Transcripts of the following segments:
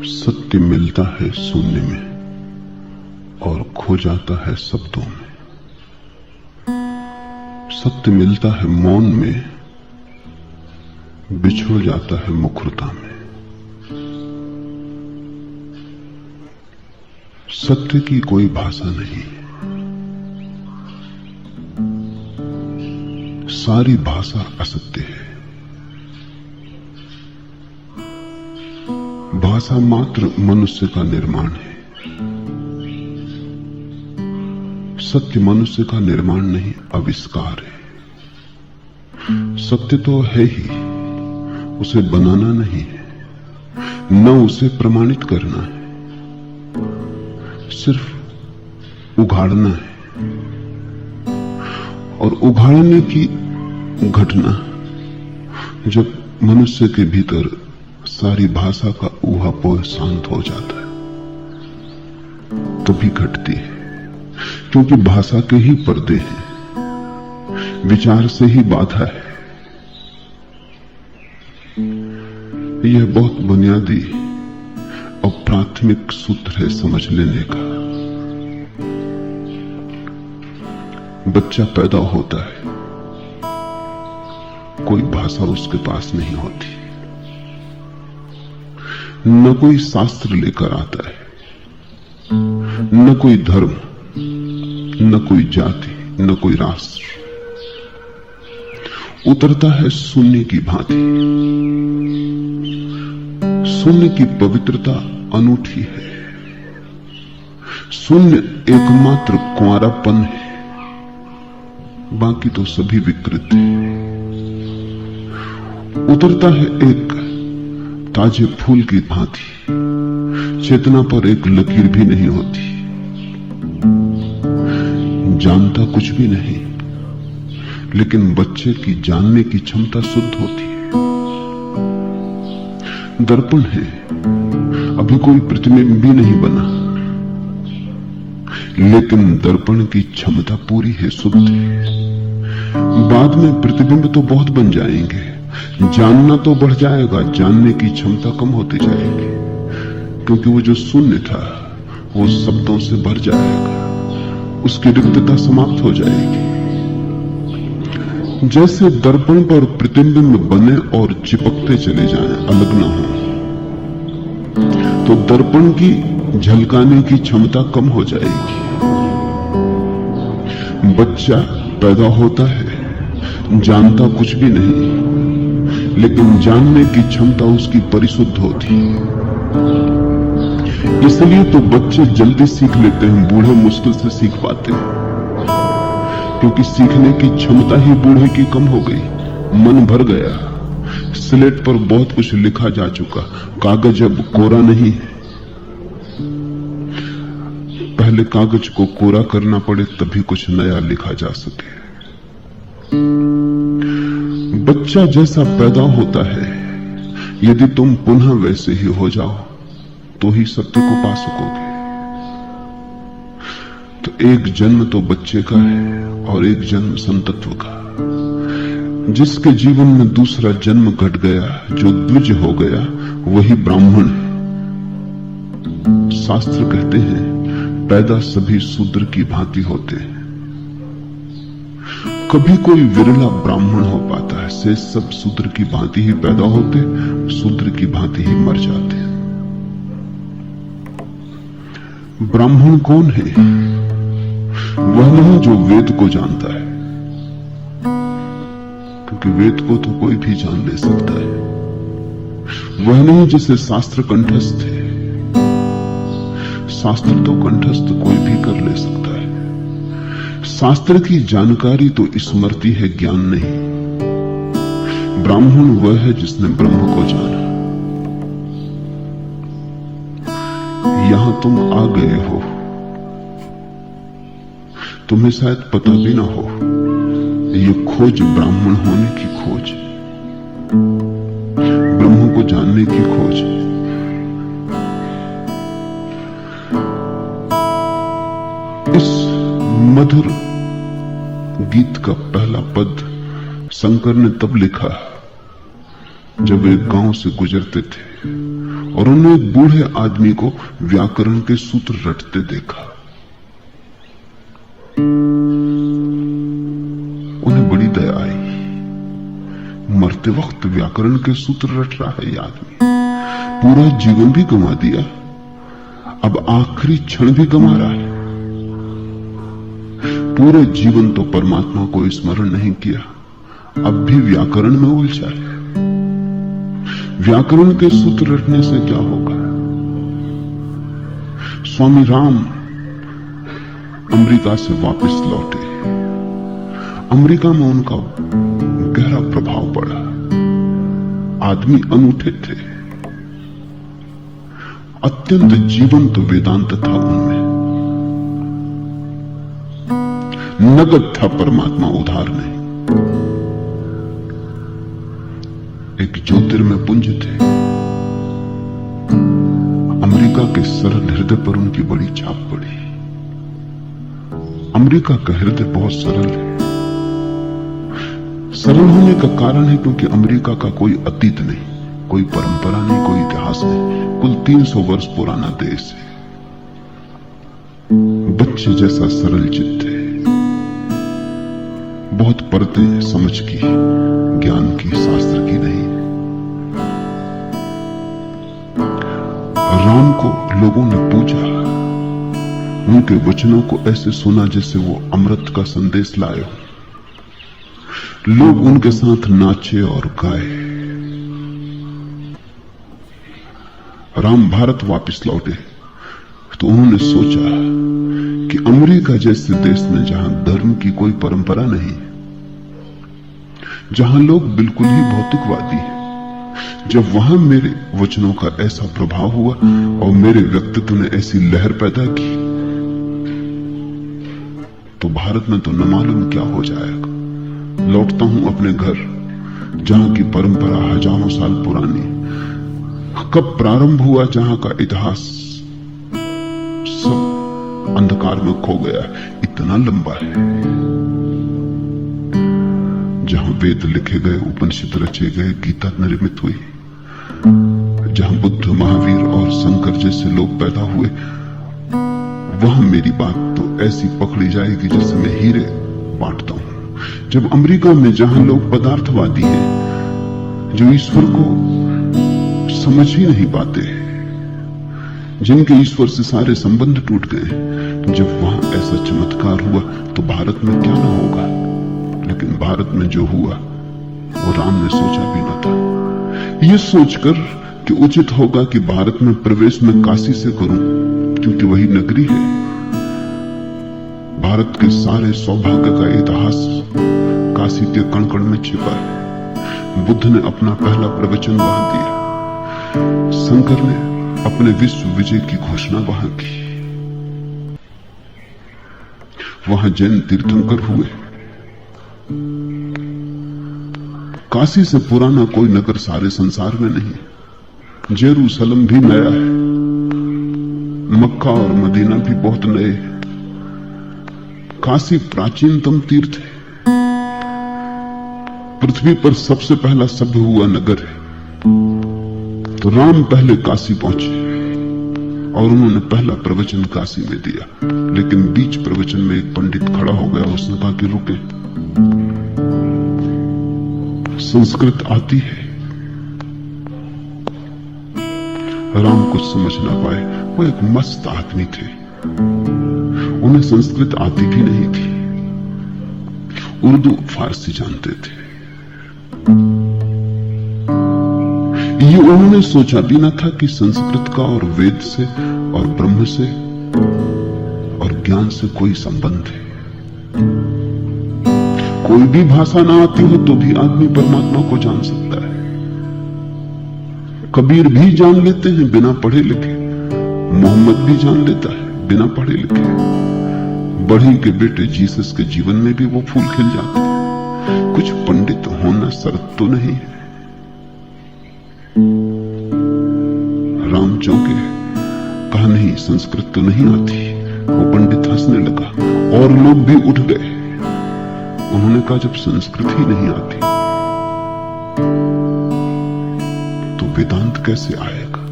सत्य मिलता है शून्य में और खो जाता है शब्दों में। सत्य मिलता है मौन में, बिछुड़ जाता है मुखरता में। सत्य की कोई भाषा नहीं, सारी भाषा असत्य है। भाषा मात्र मनुष्य का निर्माण है, सत्य मनुष्य का निर्माण नहीं, आविष्कार है। सत्य तो है ही, उसे बनाना नहीं है, न उसे प्रमाणित करना है, सिर्फ उघाड़ना है। और उघाड़ने की घटना जब मनुष्य के भीतर सारी भाषा का ऊहापोह शांत हो जाता है तभी घटती है, क्योंकि भाषा के ही पर्दे हैं, विचार से ही बाधा है। यह बहुत बुनियादी और प्राथमिक सूत्र है समझ लेने का। बच्चा पैदा होता है, कोई भाषा उसके पास नहीं होती, न कोई शास्त्र लेकर आता है, न कोई धर्म, न कोई जाति, न कोई राष्ट्र। उतरता है शून्य की भांति। शून्य की पवित्रता अनूठी है। शून्य एकमात्र कुंवारापन है, बाकी तो सभी विकृत है। उतरता है एक ताजे फूल की भांति, चेतना पर एक लकीर भी नहीं होती, जानता कुछ भी नहीं, लेकिन बच्चे की जानने की क्षमता शुद्ध होती है। दर्पण है, अभी कोई प्रतिबिंब भी नहीं बना, लेकिन दर्पण की क्षमता पूरी है, शुद्ध है। बाद में प्रतिबिंब तो बहुत बन जाएंगे, जानना तो बढ़ जाएगा, जानने की क्षमता कम होती जाएगी, क्योंकि वो जो शून्य था वो शब्दों से भर जाएगा, उसकी रिक्तता समाप्त हो जाएगी। जैसे दर्पण पर प्रतिबिंब बने और चिपकते चले जाएं, अलग ना हो, तो दर्पण की झलकाने की क्षमता कम हो जाएगी। बच्चा पैदा होता है, जानता कुछ भी नहीं, लेकिन जानने की क्षमता उसकी परिशुद्ध होती है। इसलिए तो बच्चे जल्दी सीख लेते हैं, बूढ़े मुश्किल से सीख पाते हैं, क्योंकि सीखने की क्षमता ही बूढ़े की कम हो गई। मन भर गया, स्लेट पर बहुत कुछ लिखा जा चुका, कागज अब कोरा नहीं है। पहले कागज को कोरा करना पड़े तभी कुछ नया लिखा जा सके। बच्चा जैसा पैदा होता है, यदि तुम पुनः वैसे ही हो जाओ तो ही सत्य को पा सकोगे। तो एक जन्म तो बच्चे का है और एक जन्म संतत्व का। जिसके जीवन में दूसरा जन्म घट गया, जो द्विज हो गया, वही ब्राह्मण है। शास्त्र कहते हैं पैदा सभी शूद्र की भांति होते हैं, कभी कोई विरला ब्राह्मण हो पाता है, से सब शूद्र की भांति ही पैदा होते, शूद्र की भांति ही मर जाते हैं। ब्राह्मण कौन है? वह नहीं जो वेद को जानता है, क्योंकि वेद को तो कोई भी जान ले सकता है। वह नहीं जिसे शास्त्र कंठस्थ है, शास्त्र तो कंठस्थ कोई भी कर ले सकता है। शास्त्र की जानकारी तो स्मृति है, ज्ञान नहीं। ब्राह्मण वह है जिसने ब्रह्म को जाना। यहां तुम आ गए हो, तुम्हें शायद पता भी ना हो, ये खोज ब्राह्मण होने की खोज, ब्रह्म को जानने की खोज। इस मधुर गीत का पहला पद शंकर ने तब लिखा जब वे गांव से गुजरते थे और उन्होंने एक बूढ़े आदमी को व्याकरण के सूत्र रटते देखा। उन्हें बड़ी दया आई। मरते वक्त व्याकरण के सूत्र रट रहा है ये आदमी, पूरा जीवन भी गंवा दिया, अब आखिरी क्षण भी गंवा रहा है। पूरे जीवन तो परमात्मा को स्मरण नहीं किया, अब भी व्याकरण में उलझा है। व्याकरण के सूत्र रटने से क्या होगा? स्वामी राम अमेरिका से वापस लौटे। अमेरिका में उनका गहरा प्रभाव पड़ा। आदमी अनूठे थे, अत्यंत जीवंत वेदांत था उनमें, नगद था परमात्मा, उधार नहीं। एक ज्योतिर्मय पुंज थे। अमेरिका के सरल हृदय पर उनकी बड़ी छाप पड़ी। अमेरिका का हृदय बहुत सरल है। सरल होने का कारण है क्योंकि अमेरिका का कोई अतीत नहीं, कोई परंपरा नहीं, कोई इतिहास नहीं, कुल 300 वर्ष पुराना देश है। बच्चे जैसा सरल चित्त है, बहुत परतें समझ की, ज्ञान की, शास्त्र की नहीं। राम को लोगों ने पूजा, उनके वचनों को ऐसे सुना जैसे वो अमृत का संदेश लाए हो। लोग उनके साथ नाचे और गाए। राम भारत वापस लौटे तो उन्होंने सोचा कि अमेरिका जैसे देश में जहां धर्म की कोई परंपरा नहीं, जहां लोग बिल्कुल ही भौतिकवादी हैं, जब वहां मेरे वचनों का ऐसा प्रभाव हुआ और मेरे व्यक्तित्व ने ऐसी लहर पैदा की, तो भारत में तो न मालूम क्या हो जाएगा। लौटता हूं अपने घर, जहां की परंपरा हजारों साल पुरानी, कब प्रारंभ हुआ, जहां का इतिहास सब अंधकार में खो गया, इतना लंबा है। जहां वेद लिखे गए, उपनिषद रचे गए, गीता निर्मित हुई, जहां बुद्ध, महावीर और शंकर जैसे लोग पैदा हुए, वहां मेरी बात तो ऐसी पकड़ी जाएगी जैसे मैं हीरे बांटता हूं। जब अमेरिका में जहां लोग पदार्थवादी हैं, जो ईश्वर को समझ ही नहीं पाते, जिनके ईश्वर से सारे संबंध टूट गए, जब वहां ऐसा चमत्कार हुआ तो भारत में क्या ना होगा। लेकिन भारत में जो हुआ वो राम ने सोचा भी न था। ये सोचकर कि उचित होगा कि भारत में प्रवेश मैं काशी से करूं, क्योंकि वही नगरी है। भारत के सारे सौभाग्य का इतिहास काशी के कण कण में छिपा है। बुद्ध ने अपना पहला प्रवचन वहां दिया, शंकर ने अपने विश्व विजय की घोषणा वहां की, वहां जैन तीर्थंकर हुए। काशी से पुराना कोई नगर सारे संसार में नहीं। जेरूसलम भी नया है, मक्का और मदीना भी बहुत नए हैं। काशी प्राचीनतम तीर्थ है, पृथ्वी पर सबसे पहला सभ्य हुआ नगर है। तो राम पहले काशी पहुंचे और उन्होंने पहला प्रवचन काशी में दिया। लेकिन बीच प्रवचन में एक पंडित खड़ा हो गया, उसने कहा कि रुके, संस्कृत आती है। राम कुछ समझ ना पाए, वो एक मस्त आदमी थे, उन्हें संस्कृत आती भी नहीं थी, उर्दू फारसी जानते थे। ये उन्होंने सोचा भी ना था कि संस्कृत का और वेद से और ब्रह्म से और ज्ञान से कोई संबंध है। कोई भी भाषा ना आती हो तो भी आदमी परमात्मा को जान सकता है। कबीर भी जान लेते हैं बिना पढ़े लिखे, मोहम्मद भी जान लेता है बिना पढ़े लिखे, बढ़ी के बेटे जीसस के जीवन में भी वो फूल खिल जाते हैं। कुछ पंडित होना शर्त तो नहीं है। राम चौंके, कहा नहीं संस्कृत तो नहीं आती। वो पंडित हंसने लगा और लोग भी उठ गए। उन्होंने कहा जब संस्कृत ही नहीं आती तो वेदांत कैसे आएगा।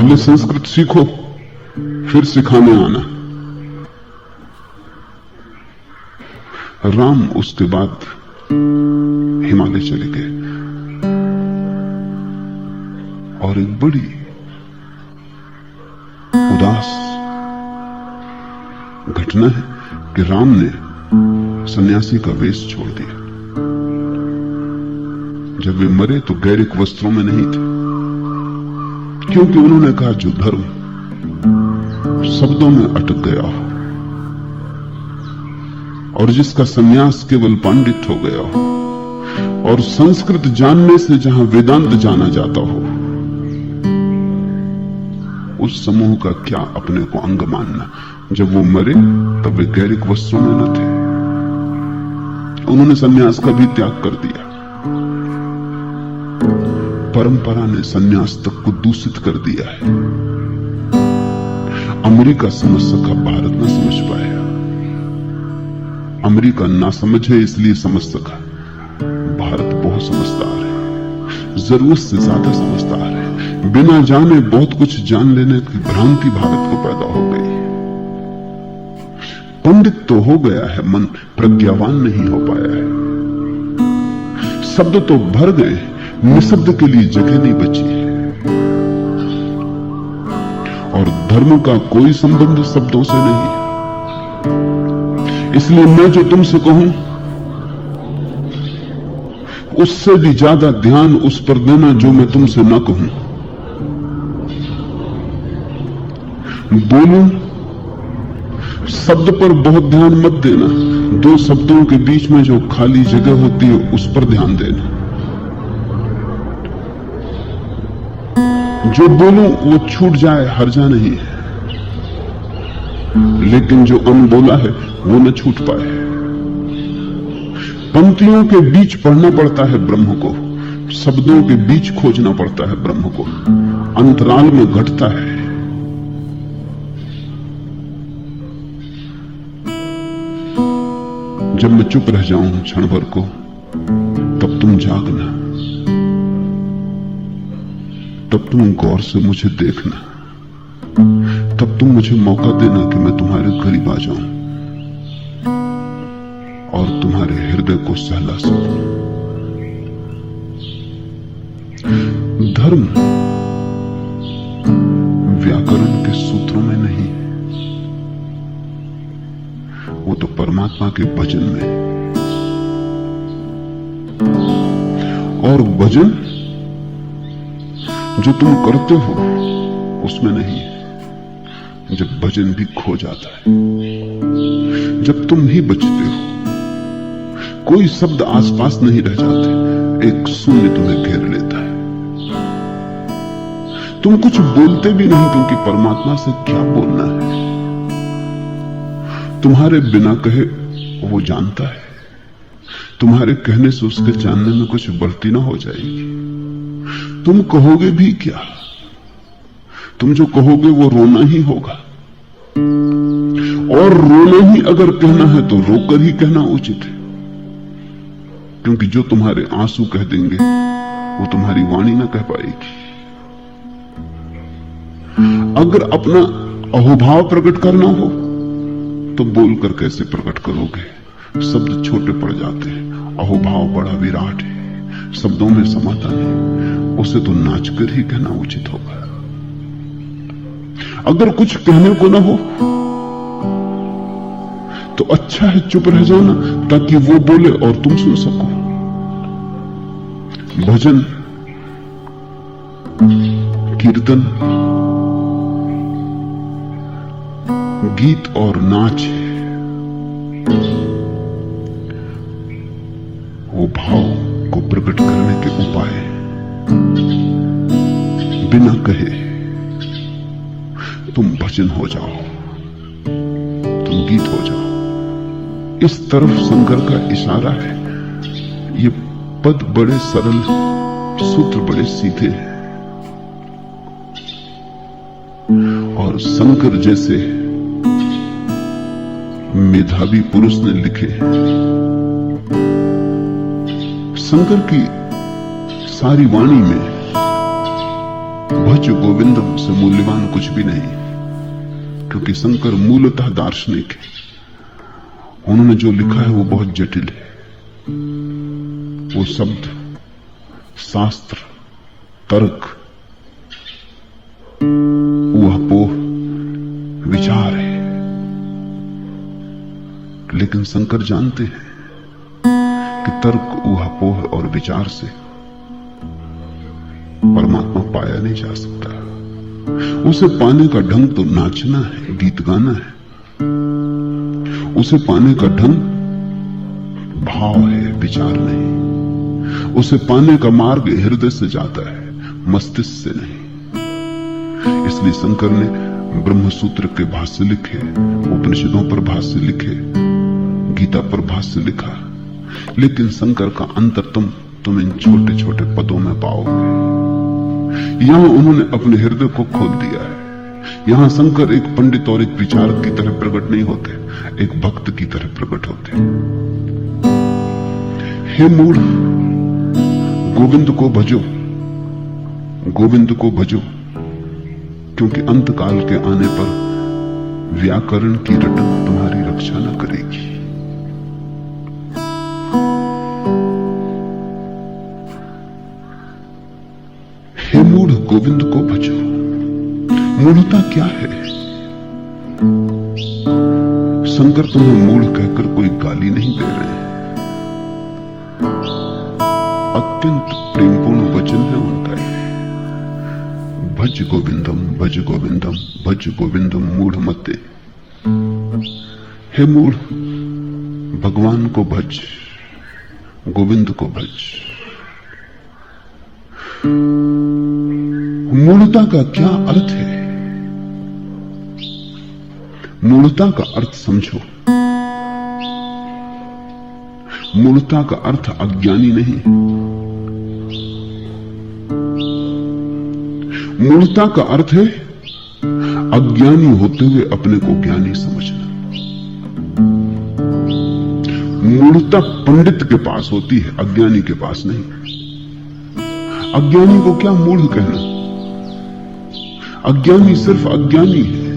पहले संस्कृत सीखो, फिर सिखाने आना। राम उसके बाद हिमालय चले गए और एक बड़ी उदास घटना है कि राम ने सन्यासी का वेश छोड़ दिया। जब वे मरे तो गैरिक वस्त्रों में नहीं थे, क्योंकि उन्होंने कहा जो धर्म शब्दों में अटक गया हो और जिसका सन्यास केवल पांडित हो गया हो और संस्कृत जानने से जहां वेदांत जाना जाता हो, उस समूह का क्या अपने को अंग मानना। जब वो मरे तब वे गैरिक वस्त्रों में न थे, उन्होंने सन्यास का भी त्याग कर दिया। परंपरा ने सन्यास तक को दूषित कर दिया है। अमेरिका समझ सका, भारत न समझ पाया। अमेरिका ना समझ है इसलिए समझ सका, भारत बहुत समझदार है, जरूरत से ज्यादा समझदार है। बिना जाने बहुत कुछ जान लेने की भ्रांति भारत को पैदा हो गई। पंडित तो हो गया है, मन प्रज्ञावान नहीं हो पाया है। शब्द तो भर गए, निशब्द के लिए जगह नहीं बची है। और धर्म का कोई संबंध शब्दों से नहीं। इसलिए मैं जो तुमसे कहूं उससे भी ज्यादा ध्यान उस पर देना जो मैं तुमसे ना कहूं। बोलूं शब्द पर बहुत ध्यान मत देना, दो शब्दों के बीच में जो खाली जगह होती है उस पर ध्यान देना। जो बोलूं वो छूट जाए हर्जा नहीं है, लेकिन जो अनबोला है वो न छूट पाए। पंक्तियों के बीच पढ़ना पड़ता है ब्रह्म को, शब्दों के बीच खोजना पड़ता है ब्रह्म को, अंतराल में घटता है। जब मैं चुप रह जाऊं क्षण भर को, तब तुम जागना, तब तुम गौर से मुझे देखना, तब तुम मुझे मौका देना कि मैं तुम्हारे करीब आ जाऊं और तुम्हारे हृदय को सहला सकूं। धर्म व्याकरण के सूत्रों में नहीं, वो तो परमात्मा के भजन में। और भजन जो तुम करते हो उसमें नहीं है। जब भजन भी खो जाता है, जब तुम ही बचते हो, कोई शब्द आसपास नहीं रह जाते, एक शून्य तुम्हें घेर लेता है। तुम कुछ बोलते भी नहीं, क्योंकि परमात्मा से क्या बोलना है। तुम्हारे बिना कहे वो जानता है, तुम्हारे कहने से उसके जानने में कुछ बढ़ती ना हो जाएगी। तुम कहोगे भी क्या? तुम जो कहोगे वो रोना ही होगा, और रोना ही अगर कहना है तो रोकर ही कहना उचित है, क्योंकि जो तुम्हारे आंसू कह देंगे वो तुम्हारी वाणी ना कह पाएगी। अगर अपना अहोभाव प्रकट करना हो तो बोलकर कैसे प्रकट करोगे? शब्द छोटे पड़ जाते हैं, अहोभाव बड़ा विराट है, शब्दों में समाता नहीं, उसे तो नाचकर ही कहना उचित होगा। अगर कुछ कहने को ना हो तो अच्छा है चुप रह जाना, ताकि वो बोले और तुम सुन सको। भजन, कीर्तन, गीत और नाच है, वो भाव को प्रकट करने के उपाय। बिना कहे तुम भजन हो जाओ, तुम गीत हो जाओ। इस तरफ शंकर का इशारा है। ये पद बड़े सरल, सूत्र बड़े सीधे हैं, और शंकर जैसे मेधावी पुरुष ने लिखे। शंकर की सारी वाणी में भज गोविंदम से मूल्यवान कुछ भी नहीं, क्योंकि शंकर मूलतः दार्शनिक है। उन्होंने जो लिखा है वो बहुत जटिल है। वो शब्द, शास्त्र, तर्क, ऊहापोह, विचार है। लेकिन शंकर जानते हैं कि तर्क, ऊहापोह और विचार से परमात्मा पाया नहीं जा सकता। उसे पाने का ढंग तो नाचना है, गीत गाना है। उसे पाने का ढंग भाव है, विचार नहीं। उसे पाने का मार्ग हृदय से जाता है, मस्तिष्क से नहीं। इसलिए शंकर ने ब्रह्मसूत्र के भाष्य लिखे, उपनिषदों पर भाष्य लिखे, गीता पर भाष्य लिखा। लेकिन शंकर का अंतरतम तुम इन छोटे छोटे पदों में पाओगे। यहां उन्होंने अपने हृदय को खोल दिया है। यहां शंकर एक पंडित और एक विचारक की तरह प्रकट नहीं होते, एक भक्त की तरह प्रकट होते। हे मूढ़, गोविंद को भजो, गोविंद को भजो, क्योंकि अंतकाल के आने पर व्याकरण की रटन तुम्हारी रक्षा न करेगी। हे मूढ़, गोविंद को भजो। मूढ़ता क्या है? शंकर तुम्हें मूढ़ कहकर कोई गाली नहीं दे रहे हैं। अत्यंत प्रेमपूर्ण वचन है उनका ये। भज गोविंदम, भज गोविंदम, भज गोविंदम मूढ़ मते। हे मूढ़, भगवान को भज, गोविंद को भज। मूढ़ता का क्या अर्थ है? मूढ़ता का अर्थ समझो। मूढ़ता का अर्थ अज्ञानी नहीं। मूढ़ता का अर्थ है अज्ञानी होते हुए अपने को ज्ञानी समझना। मूढ़ता पंडित के पास होती है, अज्ञानी के पास नहीं। अज्ञानी को क्या मूढ़ कहना? अज्ञानी सिर्फ अज्ञानी है,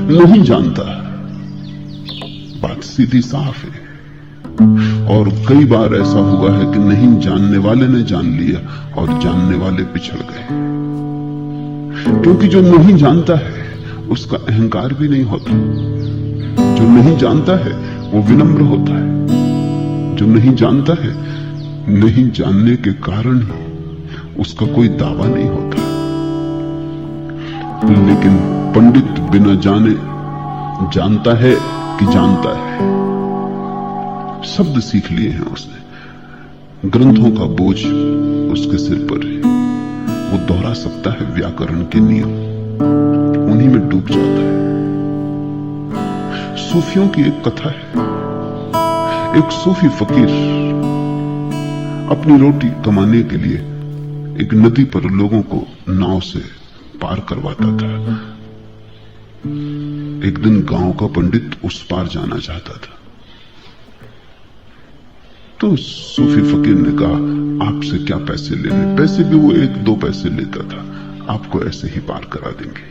नहीं जानता। बात सीधी साफ है। और कई बार ऐसा हुआ है कि नहीं जानने वाले ने जान लिया और जानने वाले पिछड़ गए। क्योंकि जो नहीं जानता है उसका अहंकार भी नहीं होता। जो नहीं जानता है वो विनम्र होता है। जो नहीं जानता है, नहीं जानने के कारण ही उसका कोई दावा नहीं होता। लेकिन पंडित बिना जाने जानता है कि जानता है। शब्द सीख लिए हैं उसने, ग्रंथों का बोझ उसके सिर पर है। वो दोहरा सकता है व्याकरण के नियम, उन्हीं में डूब जाता है। सूफियों की एक कथा है। एक सूफी फकीर अपनी रोटी कमाने के लिए एक नदी पर लोगों को नाव से पार करवाता था। एक दिन गांव का पंडित उस पार जाना चाहता था, तो सूफी फकीर ने कहा, आपसे क्या पैसे लेने? पैसे भी वो 1-2 पैसे लेता था, आपको ऐसे ही पार करा देंगे।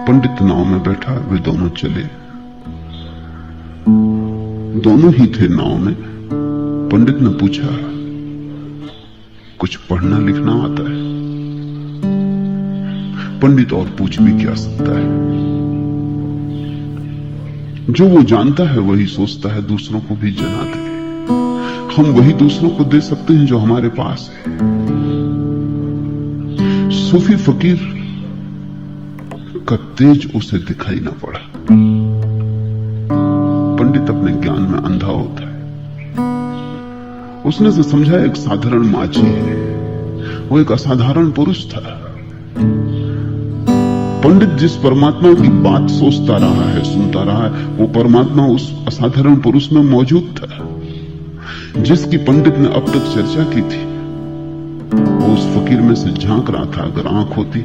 पंडित नाव में बैठा, वे दोनों चले। दोनों ही थे नाव में। पंडित ने पूछा, कुछ पढ़ना लिखना आता है? पंडित और पूछ भी क्या सकता है? जो वो जानता है वही सोचता है दूसरों को भी जना दे। हम वही दूसरों को दे सकते हैं जो हमारे पास है। सूफी फकीर का तेज उसे दिखाई ना पड़ा। पंडित अपने ज्ञान में अंधा होता है। उसने से समझा एक साधारण माझी है, वो एक असाधारण पुरुष था। पंडित जिस परमात्मा की बात सोचता रहा है, सुनता रहा है, वो परमात्मा उस असाधारण पुरुष में मौजूद था, जिसकी पंडित ने अब तक चर्चा की थी। वो उस फकीर में से झांक रहा था। अगर आंख होती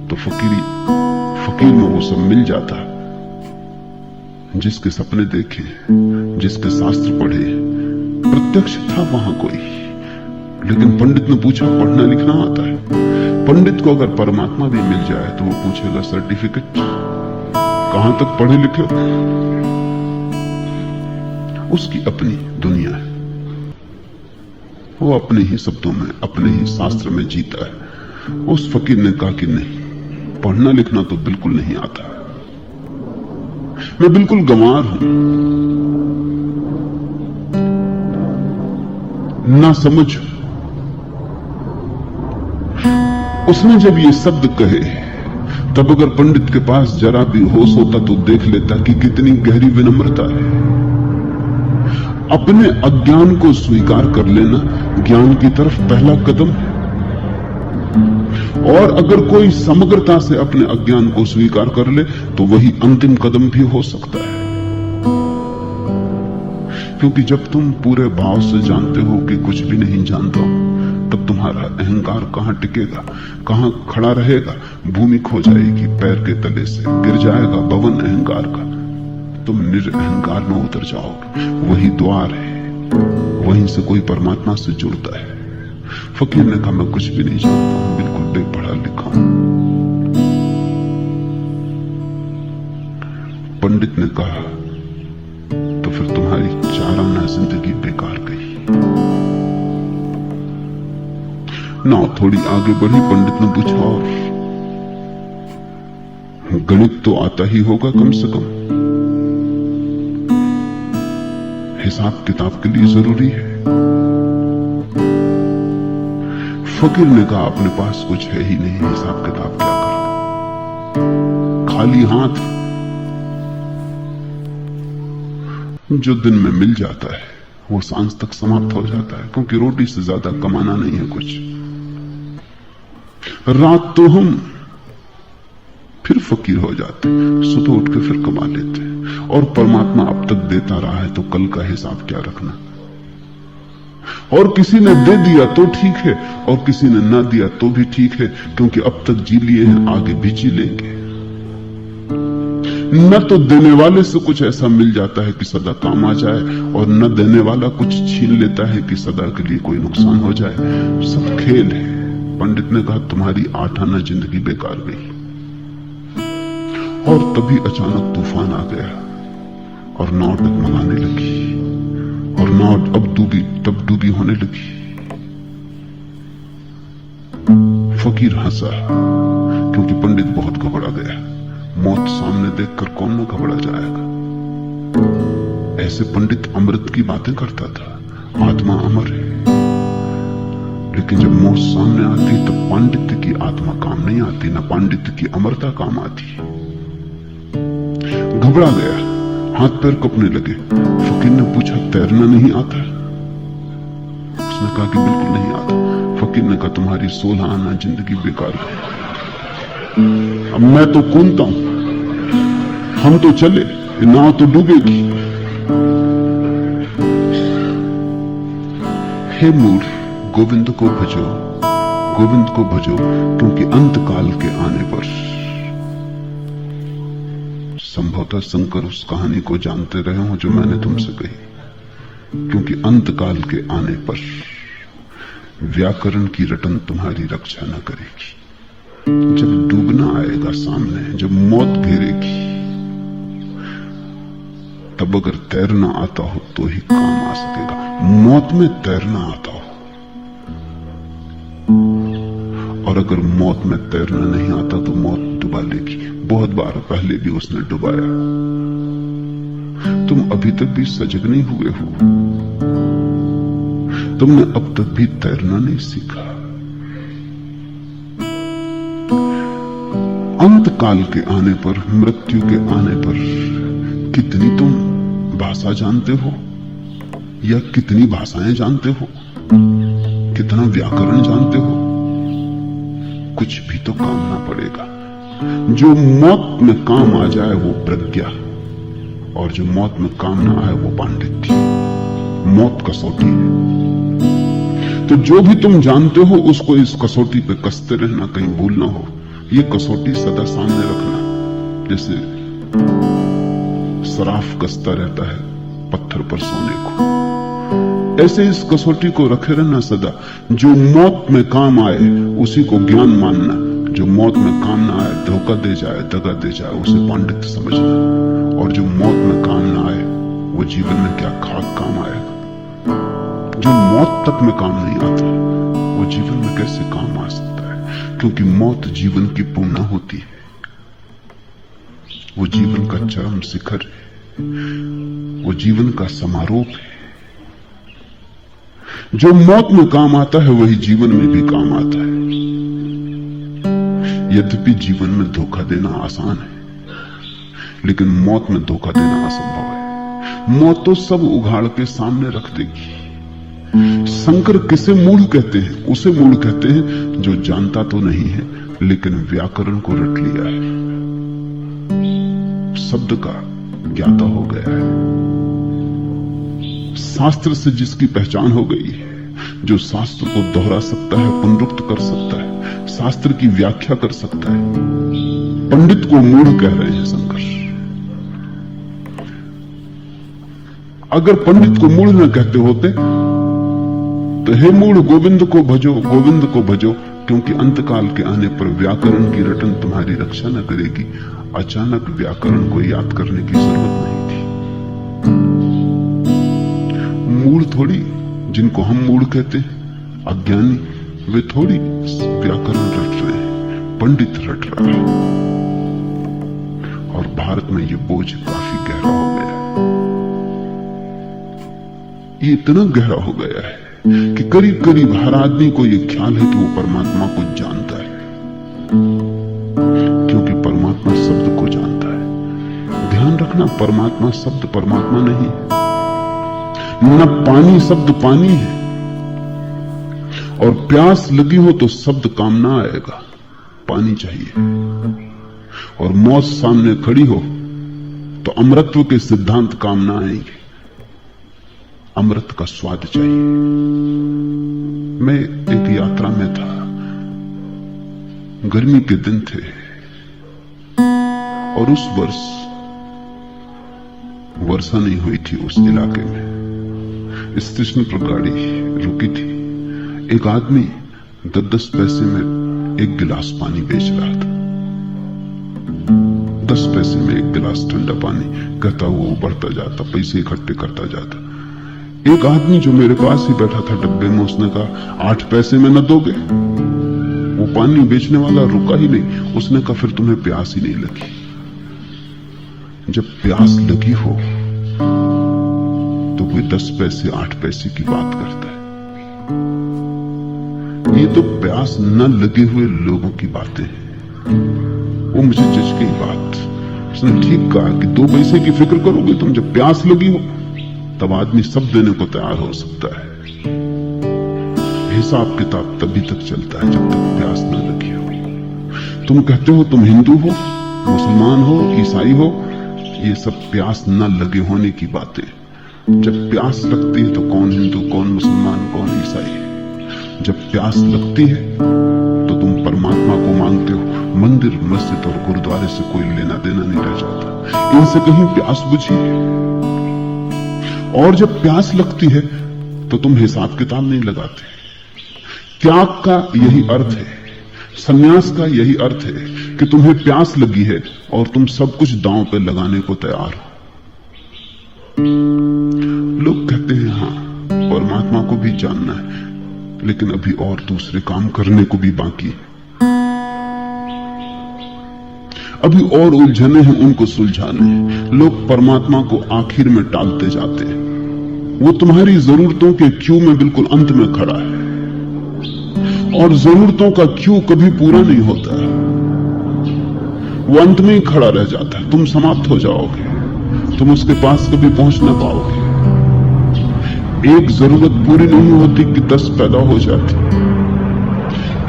तो फकीर में वो सब मिल जाता, जिसके सपने देखे, जिसके शास्त्र पढ़े, प्रत्यक्ष था वहां कोई। लेकिन पंडित ने पूछा, पढ़ना लिखना आता है? पंडित को अगर परमात्मा भी मिल जाए तो वो पूछेगा सर्टिफिकेट, कहां तक पढ़े लिखे हो? उसकी अपनी दुनिया है, वो अपने ही शब्दों में, अपने ही शास्त्र में जीता है। उस फकीर ने कहा कि नहीं, पढ़ना लिखना तो बिल्कुल नहीं आता, मैं बिल्कुल गंवार हूं, ना समझ। उसने जब ये शब्द कहे तब अगर पंडित के पास जरा भी होश होता तो देख लेता कि कितनी गहरी विनम्रता है। अपने अज्ञान को स्वीकार कर लेना ज्ञान की तरफ पहला कदम है, और अगर कोई समग्रता से अपने अज्ञान को स्वीकार कर ले तो वही अंतिम कदम भी हो सकता है। क्योंकि जब तुम पूरे भाव से जानते हो कि कुछ भी नहीं जानता हो, तब तुम्हारा अहंकार कहां टिकेगा, कहां खड़ा रहेगा? भूमि खो जाएगी पैर के तले से, गिर जाएगा भवन अहंकार का, तुम निरअहकार में उतर जाओगे। वही द्वार है, वहीं से कोई परमात्मा से जुड़ता है। फकीर ने कहा मैं कुछ भी नहीं जानता हूं, बिल्कुल बेपढ़ा लिखा हूं। पंडित ने कहा तो फिर तुम्हारी 4 आना जिंदगी बेकार गई। नाव थोड़ी आगे बढ़ी, पंडित ने पूछा और गणित तो आता ही होगा कम से कम, हिसाब किताब के लिए जरूरी है। फकीर ने कहा अपने पास कुछ है ही नहीं, हिसाब किताब क्या कर, खाली हाथ। जो दिन में मिल जाता है वो सांझ तक समाप्त हो जाता है, क्योंकि रोटी से ज्यादा कमाना नहीं है कुछ। रात तो हम फिर फकीर हो जाते, सुबह उठ के फिर कमा लेते, और परमात्मा अब तक देता रहा है तो कल का हिसाब क्या रखना। और किसी ने दे दिया तो ठीक है, और किसी ने ना दिया तो भी ठीक है, क्योंकि अब तक जी लिए हैं, आगे भी जी लेंगे। न तो देने वाले से कुछ ऐसा मिल जाता है कि सदा काम आ जाए, और न देने वाला कुछ छीन लेता है कि सदा के लिए कोई नुकसान हो जाए। सब खेल है। पंडित ने कहा तुम्हारी 8 आना जिंदगी बेकार गई। और तभी अचानक तूफान आ गया और नाव डगमगाने लगी, और नाव अब तब डूबी होने लगी। फकीर हंसा, क्योंकि पंडित बहुत घबरा गया। मौत सामने देखकर कौन न घबरा जाएगा। ऐसे पंडित अमृत की बातें करता था, आत्मा अमर है। लेकिन जब मौत सामने आती तब पांडित्य की आत्मा काम नहीं आती, न पांडित्य की अमरता काम आती। घबरा गया, हाथ पैर कपने लगे। फकीर ने पूछा तैरना नहीं आता? उसने कहा कि बिल्कुल नहीं आता। फकीर ने कहा तुम्हारी 16 आना जिंदगी बेकार गई। अब मैं तो कूदता हूं, हम तो चले, नाव तो डूबेगी। हे मूर्ख, गोविंद को भजो, गोविंद को भजो, क्योंकि अंत काल के आने पर, संभवतः शंकर उस कहानी को जानते रहे हो जो मैंने तुमसे कही, क्योंकि अंत काल के आने पर व्याकरण की रटन तुम्हारी रक्षा न करेगी। जब डूबना आएगा सामने, जब मौत घेरेगी, तब अगर तैरना आता हो तो ही काम आ सकेगा। मौत में तैरना आता हो, और अगर मौत में तैरना नहीं आता तो मौत डुबा लेगी। बहुत बार पहले भी उसने डुबाया। तुम अभी तक भी सजग नहीं हुए हो, तुमने अब तक भी तैरना नहीं सीखा। अंत काल के आने पर, मृत्यु के आने पर कितनी तुम भाषा जानते हो, या कितनी भाषाएं जानते हो, कितना व्याकरण जानते हो, कुछ भी तो काम ना पड़ेगा। जो मौत में काम आ जाए वो प्रज्ञा, और जो मौत में काम ना आए वो पांडित्य। मौत कसौटी है। तो जो भी तुम जानते हो उसको इस कसौटी पे कसते रहना, कहीं भूल ना हो। ये कसौटी सदा सामने रखना, जैसे सराफ कसता रहता है पत्थर पर सोने को। ऐसे इस कसौटी को रखे रहना सदा। जो मौत में काम आए उसी को ज्ञान मानना, जो मौत में काम ना आए, धोखा दे जाए, दगा दे जाए, उसे पांडित्य समझना। और जो मौत में काम ना आए वो जीवन में क्या खाक काम आएगा। जो मौत तक में काम नहीं आता वो जीवन में कैसे काम आ सकता है, क्योंकि मौत जीवन की पूर्णा होती है, वो जीवन का चरम शिखर है, वो जीवन का समारोह है। जो मौत में काम आता है वही जीवन में भी काम आता है। यद्यपि जीवन में धोखा देना आसान है, लेकिन मौत में धोखा देना असंभव है। मौत तो सब उघाड़ के सामने रख देगी। शंकर किसे मूढ़ कहते हैं? उसे मूढ़ कहते हैं जो जानता तो नहीं है लेकिन व्याकरण को रट लिया है, शब्द का ज्ञाता हो गया है। शास्त्र से जिसकी पहचान हो गई है, जो शास्त्र को दोहरा सकता है, पुनरुक्त कर सकता है, शास्त्र की व्याख्या कर सकता है, पंडित को मूढ़ कह रहे हैं शंकर। अगर पंडित को मूढ़ न कहते होते तो हे मूढ़ गोविंद को भजो, गोविंद को भजो, क्योंकि अंतकाल के आने पर व्याकरण की रटन तुम्हारी रक्षा न करेगी। अचानक व्याकरण को याद करने की जरूरत नहीं थी। मूढ़ थोड़ी, जिनको हम मूढ़ कहते हैं, अज्ञानी, वे थोड़ी व्याकरण रट रहे हैं, पंडित रट रहा है। और भारत में ये बोझ काफी गहरा हो गया है। ये इतना गहरा हो गया है कि करीब करीब हर आदमी को यह ख्याल है कि वो परमात्मा को जानता है, क्योंकि परमात्मा शब्द को जानता है। ध्यान रखना, परमात्मा शब्द परमात्मा नहीं है, न पानी शब्द पानी है। और प्यास लगी हो तो शब्द काम ना आएगा, पानी चाहिए। और मौत सामने खड़ी हो तो अमृतत्व के सिद्धांत काम ना आएंगे, अमृत का स्वाद चाहिए। मैं एक यात्रा में था, गर्मी के दिन थे, और उस वर्ष वर्षा नहीं हुई थी उस इलाके में। स्टेशन पर गाड़ी रुकी थी। एक आदमी 10-10 पैसे में एक गिलास पानी बेच रहा था। 10 पैसे में एक गिलास ठंडा पानी, कहता हुआ बढ़ता जाता, पैसे इकट्ठे करता जाता। एक आदमी जो मेरे पास ही बैठा था डब्बे में, उसने कहा 8 पैसे में न दोगे? वो पानी बेचने वाला रुका ही नहीं। उसने कहा फिर तुम्हें प्यास ही नहीं लगी। जब प्यास लगी हो तो कोई 10 पैसे 8 पैसे की बात करता है। ये तो प्यास न लगे हुए लोगों की बातें हैं। वो मुझे जज गई बात। उसने ठीक कहा कि 2 पैसे की फिक्र करोगे तुम, जब प्यास लगी हो तब आदमी सब देने को तैयार हो सकता है। हिसाब किताब तभी तक चलता है जब तक प्यास न लगी हो। तुम कहते हो तुम हिंदू हो, मुसलमान हो, ईसाई हो, ये सब प्यास न लगे होने की बातें। जब प्यास लगती है तो कौन हिंदू, कौन मुसलमान, कौन ईसाई है। जब प्यास लगती है तो तुम परमात्मा को मांगते हो। मंदिर, मस्जिद और गुरुद्वारे से कोई लेना देना नहीं रह जाता। इनसे कहीं प्यास बुझी है। और जब प्यास लगती है तो तुम हिसाब किताब नहीं लगाते। त्याग का यही अर्थ है, संन्यास का यही अर्थ है कि तुम्हें प्यास लगी है और तुम सब कुछ दांव पे लगाने को तैयार हो। लोग कहते हैं हां, परमात्मा को भी जानना है, लेकिन अभी और दूसरे काम करने को भी बाकी है। अभी और उलझने हैं, उनको सुलझाने हैं। लोग परमात्मा को आखिर में टालते जाते हैं। वो तुम्हारी जरूरतों के क्यू में बिल्कुल अंत में खड़ा है, और जरूरतों का क्यू कभी पूरा नहीं होता है। वो अंत में ही खड़ा रह जाता है। तुम समाप्त हो जाओगे, तुम उसके पास कभी पहुंच ना पाओगे। एक जरूरत पूरी नहीं होती कि 10 पैदा हो जाती।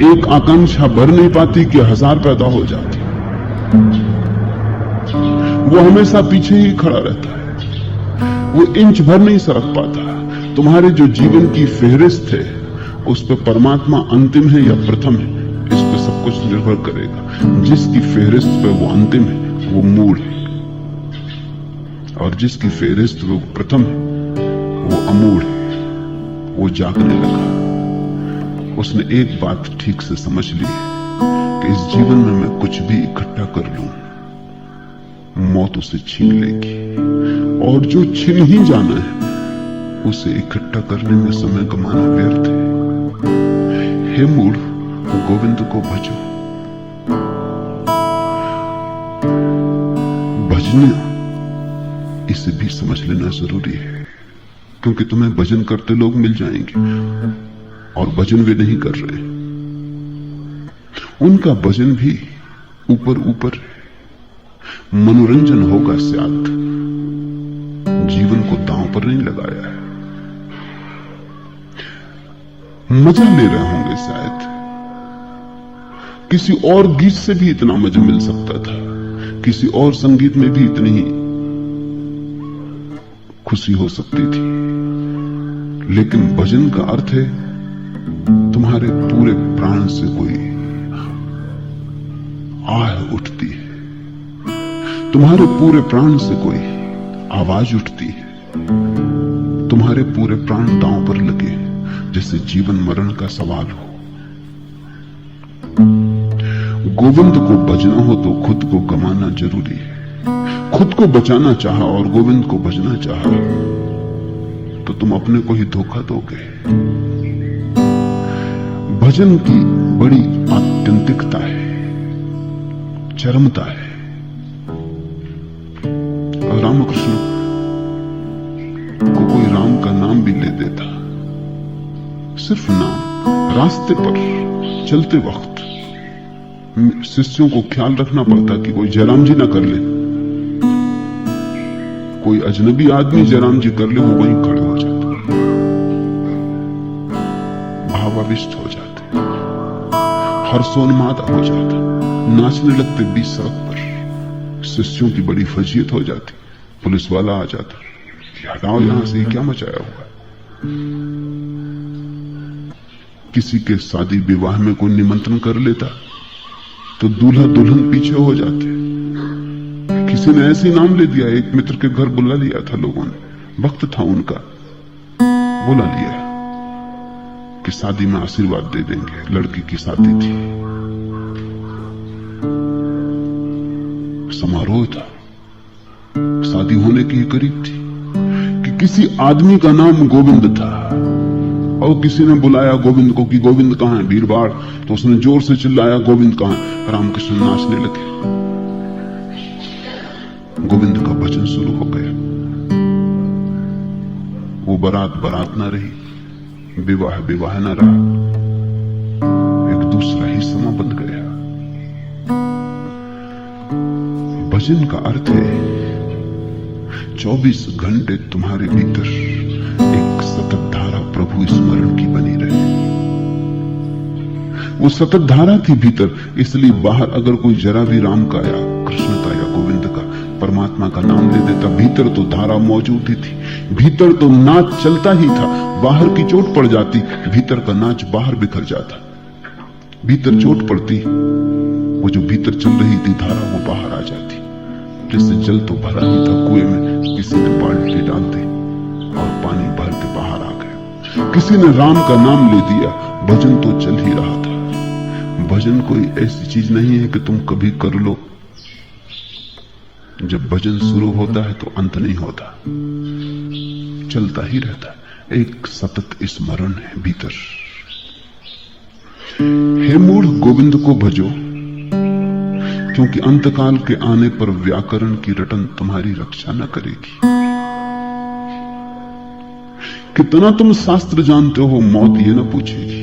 एक आकांक्षा भर नहीं पाती कि 1000 पैदा हो जाती। वो हमेशा पीछे ही खड़ा रहता है, वो इंच भर नहीं सरक पाता। तुम्हारे जो जीवन की फेहरिस्त है उस पर परमात्मा अंतिम है या प्रथम है, इस पर सब कुछ निर्भर करेगा। जिसकी फेहरिस्त पे वो अंतिम है वो मूढ़ है, और जिसकी फेहरिस्त वो प्रथम है वो अमूढ़ है। वो जागने लगा। उसने एक बात ठीक से समझ ली कि इस जीवन में मैं कुछ भी इकट्ठा कर लूं, मौत उसे छीन लेगी, और जो छीन ही जाना है उसे इकट्ठा करने में समय गंवाना व्यर्थ है। हे मूढ़, गोविंद को भजो। भजना इसे भी समझ लेना जरूरी है, क्योंकि तुम्हें भजन करते लोग मिल जाएंगे और भजन वे नहीं कर रहे। उनका भजन भी ऊपर ऊपर मनोरंजन होगा, शायद जीवन को दांव पर नहीं लगाया है। मजा ले रहे होंगे शायद। किसी और गीत से भी इतना मजा मिल सकता था, किसी और संगीत में भी इतनी ही खुशी हो सकती थी, लेकिन भजन का अर्थ है तुम्हारे पूरे प्राण से कोई आह उठती है, तुम्हारे पूरे प्राण से कोई आवाज उठती है, तुम्हारे पूरे प्राण दांव पर लगे, जैसे जीवन मरण का सवाल हो। गोविंद को बचना हो तो खुद को गंवाना जरूरी है। खुद को बचाना चाहा और गोविंद को बचना चाहा तो तुम अपने को ही धोखा दोगे। भजन की बड़ी आत्यंतिकता है, चरमता है। रामकृष्ण को कोई राम का नाम भी ले देता, सिर्फ नाम, रास्ते पर चलते वक्त शिष्यों को ख्याल रखना पड़ता कि कोई जयराम जी ना कर ले, कोई अजनबी आदमी जयराम जी कर ले, वो वहीं खड़े हो जाते, भावाविष्ट हो जाते, हर्षोन्माद हो जाता, नाचने लगते बीच सड़क पर। शिष्यों की बड़ी फजीयत हो जाती, पुलिस वाला आ जाता, हटाओ यहां से, क्या मचाया हुआ। किसी के शादी विवाह में कोई निमंत्रण कर लेता तो दूल्हा दुल्हन पीछे हो जाते। किसी ने ऐसे नाम ले दिया, एक मित्र के घर बुला लिया था लोगों ने, वक्त था उनका, बुला लिया कि शादी में आशीर्वाद दे देंगे। लड़की की शादी थी, समारोह था, शादी होने की करीब थी कि किसी आदमी का नाम गोविंद था और किसी ने बुलाया गोविंद को कि गोविंद कहां है, भीड़-भाड़, तो उसने जोर से चिल्लाया गोविंद कहां है। रामकृष्ण नाचने लगे, गोविंद का भजन शुरू हो गया। वो बारात बारात ना रही, विवाह विवाह ना रहा, एक दूसरा ही समा बन गया। भजन का अर्थ है 24 घंटे तुम्हारे भीतर एक सतत धारा प्रभु स्मरण की बनी रहे। वो सतत धारा थी भीतर, इसलिए बाहर अगर कोई जरा भी राम का या कृष्ण का या गोविंद का, परमात्मा का नाम ले देता, भीतर तो धारा मौजूद ही थी, भीतर तो नाच चलता ही था। बाहर की चोट पड़ जाती, भीतर का नाच बाहर बिखर जाता। भीतर चोट पड़ती, वो जो भीतर चल रही थी धारा वो बाहर आ जाती। जैसे जल तो भरा ही था कुएं में, किसी ने बाल्टी डाल दी और पानी भर के बाहर आ गया। किसी ने राम का नाम ले दिया, भजन तो चल ही रहा था। भजन कोई ऐसी चीज नहीं है कि तुम कभी कर लो, जब भजन शुरू होता है तो अंत नहीं होता, चलता ही रहता है, एक सतत स्मरण है भीतर। हे मूढ़, गोविंद को भजो, क्योंकि अंतकाल के आने पर व्याकरण की रटन तुम्हारी रक्षा न करेगी। कितना तुम शास्त्र जानते हो मौत ये न पूछेगी,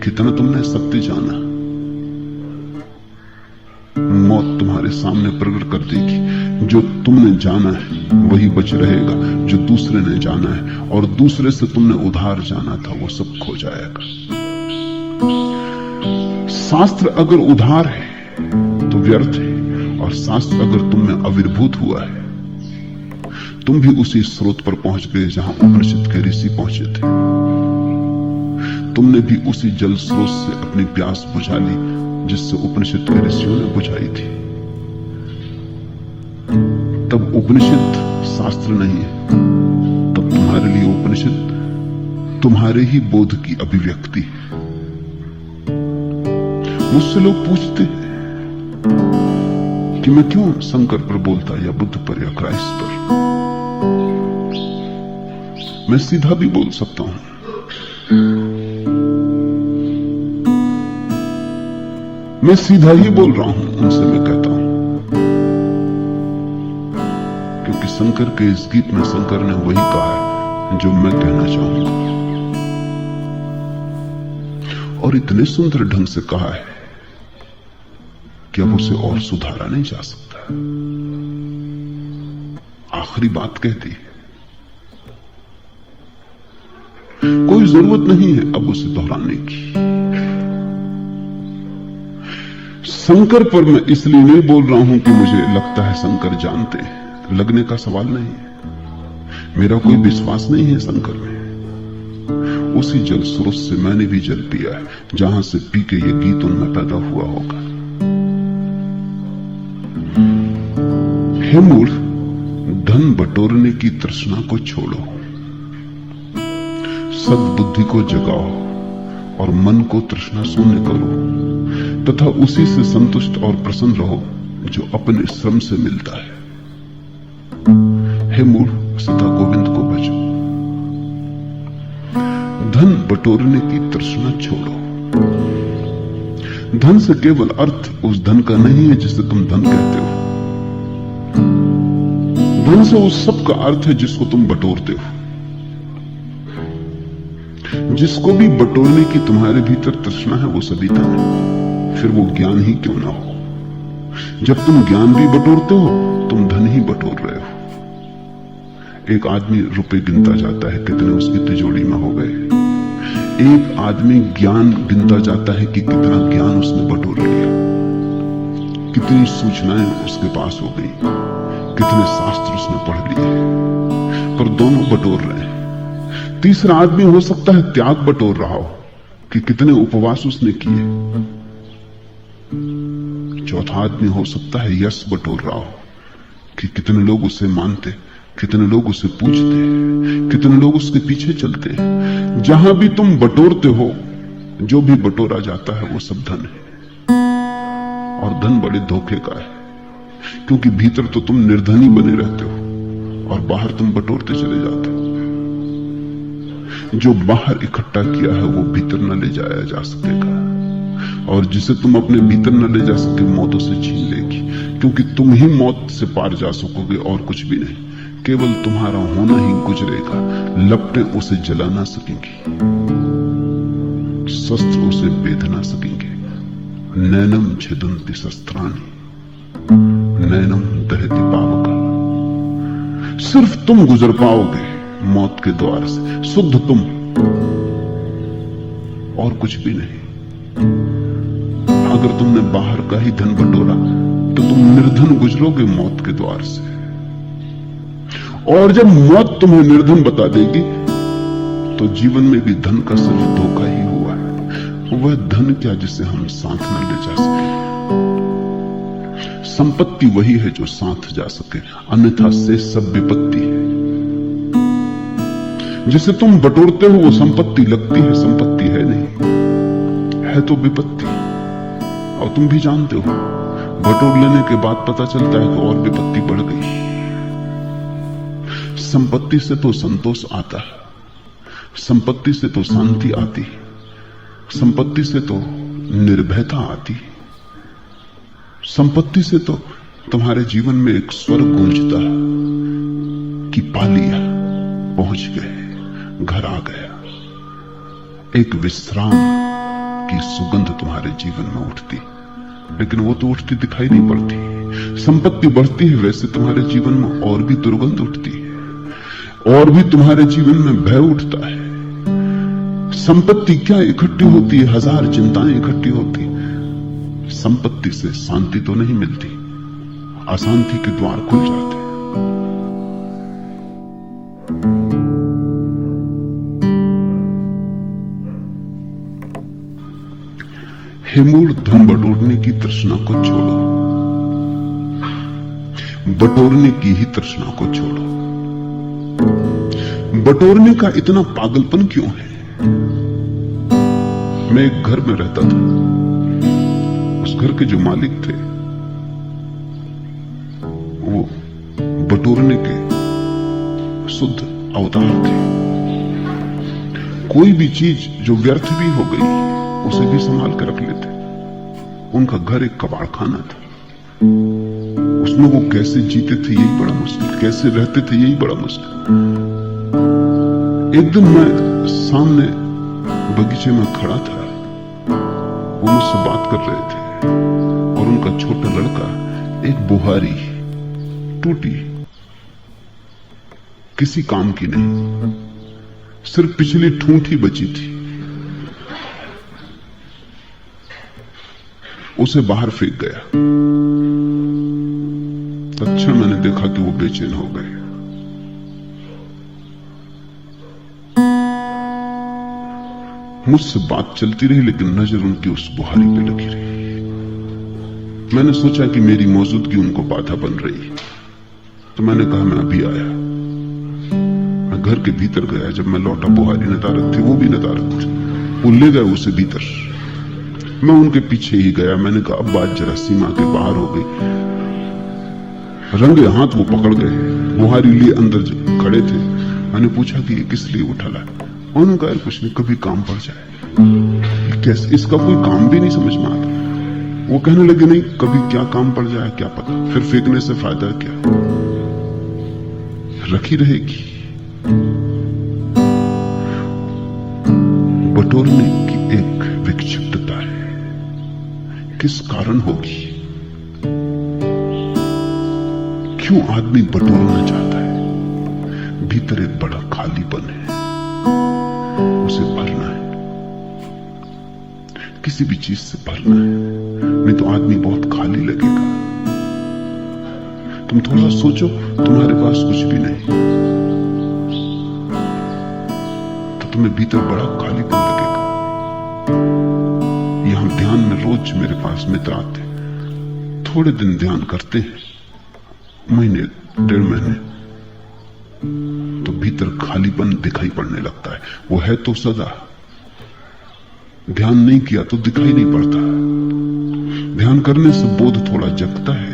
कितना तुमने सत्य जाना मौत तुम्हारे सामने प्रकट कर देगी। जो तुमने जाना है वही बच रहेगा, जो दूसरे ने जाना है और दूसरे से तुमने उधार जाना था वो सब खो जाएगा। शास्त्र अगर उधार है तो व्यर्थ है, और शास्त्र अगर तुम में आविर्भूत हुआ है, तुम भी उसी स्रोत पर पहुंच गए जहां उपनिषद के ऋषि पहुंचे थे। तुमने भी उसी जल स्रोत से अपनी प्यास बुझा ली जिससे उपनिषद के ऋषियों ने बुझाई थी। तब उपनिषद शास्त्र नहीं है, तब तुम्हारे लिए उपनिषद तुम्हारे ही बोध की अभिव्यक्ति है। मुझसे लोग पूछते हैं कि मैं क्यों शंकर पर बोलता या बुद्ध पर या क्राइस्ट पर। मैं सीधा भी बोल सकता हूं, मैं सीधा ही बोल रहा हूं उनसे। मैं कहता हूं क्योंकि शंकर के इस गीत में शंकर ने वही कहा है जो मैं कहना चाहूंगा, और इतने सुंदर ढंग से कहा है कि अब उसे और सुधारा नहीं जा सकता। आखिरी बात कह दी, कोई जरूरत नहीं है अब उसे दोहराने की। शंकर पर मैं इसलिए नहीं बोल रहा हूं कि मुझे लगता है शंकर जानते हैं, लगने का सवाल नहीं है। मेरा कोई विश्वास नहीं है शंकर में। उसी जल स्रोत से मैंने भी जल पिया है जहां से पी के ये गीत उनमें पैदा हुआ होगा। हे मूर्ख, धन बटोरने की तृष्णा को छोड़ो, सद्बुद्धि को जगाओ और मन को तृष्णा शून्य करो तथा उसी से संतुष्ट और प्रसन्न रहो जो अपने श्रम से मिलता है। हे मूर्ख, सदा गोविंद को भजो। धन बटोरने की तृष्णा छोड़ो। धन से केवल अर्थ उस धन का नहीं है जिसे तुम धन कहते हो। धन से उस सब का अर्थ है जिसको तुम बटोरते हो। जिसको भी बटोरने की तुम्हारे भीतर तृष्णा है वो सभी धन है, फिर वो ज्ञान ही क्यों ना हो। जब तुम ज्ञान भी बटोरते हो तुम धन ही बटोर रहे हो। एक आदमी रुपए गिनता जाता है कितने उसकी तिजोरी में हो गए। एक आदमी ज्ञान गिनता जाता है कि कितना ज्ञान उसने बटोर लिया, कितनी सूचनाएं उसके पास हो गई, कितने शास्त्र उसने पढ़ लिए, पर दोनों बटोर रहे हैं। तीसरा आदमी हो सकता है त्याग बटोर रहा हो कि कितने उपवास उसने किए। चौथा आदमी हो सकता है यश बटोर रहा हो कि कितने लोग उसे मानते, कितने लोग उसे पूजते, कितने लोग उसके पीछे चलते हैं। जहां भी तुम बटोरते हो, जो भी बटोरा जाता है वो सब धन है। और धन बड़े धोखे का है, क्योंकि भीतर तो तुम निर्धनी बने रहते हो और बाहर तुम बटोरते चले जाते हो। जो बाहर इकट्ठा किया है वो भीतर न ले जाया जा सकेगा, और जिसे तुम अपने भीतर न ले जा सके मौत उसे छीन लेगी, क्योंकि तुम ही मौत से पार जा सकोगे और कुछ भी नहीं। केवल तुम्हारा होना ही गुजरेगा, लपटें उसे जला ना सकेंगी, शस्त्र उसे बेध ना सकेंगे। नैनम छिदन्ति शस्त्राणि नैनम दहति पावका। सिर्फ तुम गुजर पाओगे मौत के द्वार से, शुद्ध तुम, और कुछ भी नहीं। अगर तुमने बाहर का ही धन बटोरा तो तुम निर्धन गुजरोगे मौत के द्वार से। और जब मौत तुम्हें निर्धन बता देगी तो जीवन में भी धन का सिर्फ धोखा ही हुआ है। वह धन क्या जिसे हम साथ न ले जा सके। संपत्ति वही है जो साथ जा सके, अन्यथा से सब विपत्ति है। जिसे तुम बटोरते हो वो संपत्ति लगती है, संपत्ति है नहीं, है तो विपत्ति। और तुम भी जानते हो, बटोर लेने के बाद पता चलता है कि और विपत्ति बढ़ गई। संपत्ति से तो संतोष आता है, संपत्ति से तो शांति आती, संपत्ति से तो निर्भयता आती, संपत्ति से तो तुम्हारे जीवन में एक स्वर गूंजता कि पा लिया, पहुंच गए, घर आ गया। एक विश्राम की सुगंध तुम्हारे जीवन में उठती, लेकिन वो तो उठती दिखाई नहीं पड़ती। संपत्ति बढ़ती है वैसे तुम्हारे जीवन में और भी दुर्गंध उठती है, और भी तुम्हारे जीवन में भय उठता है। संपत्ति क्या इकट्ठी होती है, हजार चिंताएं इकट्ठी होती। संपत्ति से शांति तो नहीं मिलती, अशांति के द्वार खुल जाते। हे मूर्ख, धन बटोरने की तृष्णा को छोड़ो, बटोरने की ही तृष्णा को छोड़ो। बटोरने का इतना पागलपन क्यों है? मैं एक घर में रहता था। उस घर के जो मालिक थे वो बटोरने के शुद्ध अवतार थे। कोई भी चीज जो व्यर्थ भी हो गई उसे भी संभाल कर रख लेते। उनका घर एक कबाड़खाना था। उसमें वो कैसे जीते थे यही बड़ा मुश्किल, कैसे रहते थे यही बड़ा मुश्किल। एक दिन मैं सामने बगीचे में खड़ा था, वो मुझसे बात कर रहे थे और उनका छोटा लड़का एक बुहारी टूटी, किसी काम की नहीं, सिर्फ पिछली ठूंठ ही बची थी, उसे बाहर फेंक गया। तत्क्षण मैंने देखा कि वो बेचैन हो गए। मुझसे बात चलती रही लेकिन नजर उनकी उस बुहारी पे लगी रही। मैंने सोचा कि मेरी मौजूदगी उनको बाधा बन रही, तो मैंने कहा मैं अभी आया। मैं घर के भीतर गया। जब मैं लौटा बुहारी नदारत थी, वो भी नदारत थी। वो ले गए उसे भीतर। मैं उनके पीछे ही गया। मैंने कहा अब बात जरा सीमा के बाहर हो गई। रंगे हाथ वो पकड़ गए। बुहारी लिए अंदर खड़े थे। मैंने पूछा कि ये किस लिए उठा ला? उन्होंने कहा कुछ नहीं, कभी काम पड़ जाए। कैसे? इसका कोई काम भी नहीं समझ में आता। वो कहने लगे नहीं, कभी क्या काम पड़ जाए क्या पता, फिर फेंकने से फायदा क्या, रखी रहेगी। बटोरने की एक विक्षिप्तता है, किस कारण होगी? क्यों आदमी बटोरना चाहता है? भीतर एक बड़ा खालीपन है, उसे भरना है, किसी भी चीज से भरना है, नहीं तो आदमी बहुत खाली लगेगा। तुम थोड़ा सोचो, तुम्हारे पास कुछ भी नहीं तो तुम्हें भीतर बड़ा खालीपन लगेगा। यहां ध्यान में रोज मेरे पास मित्र आते, थोड़े दिन ध्यान करते हैं, महीने 1.5 महीने, तो भीतर खालीपन दिखाई पड़ने लगता है। वो है तो सदा, ध्यान नहीं किया तो दिखाई नहीं पड़ता। ध्यान करने से बोध थोड़ा जगता है,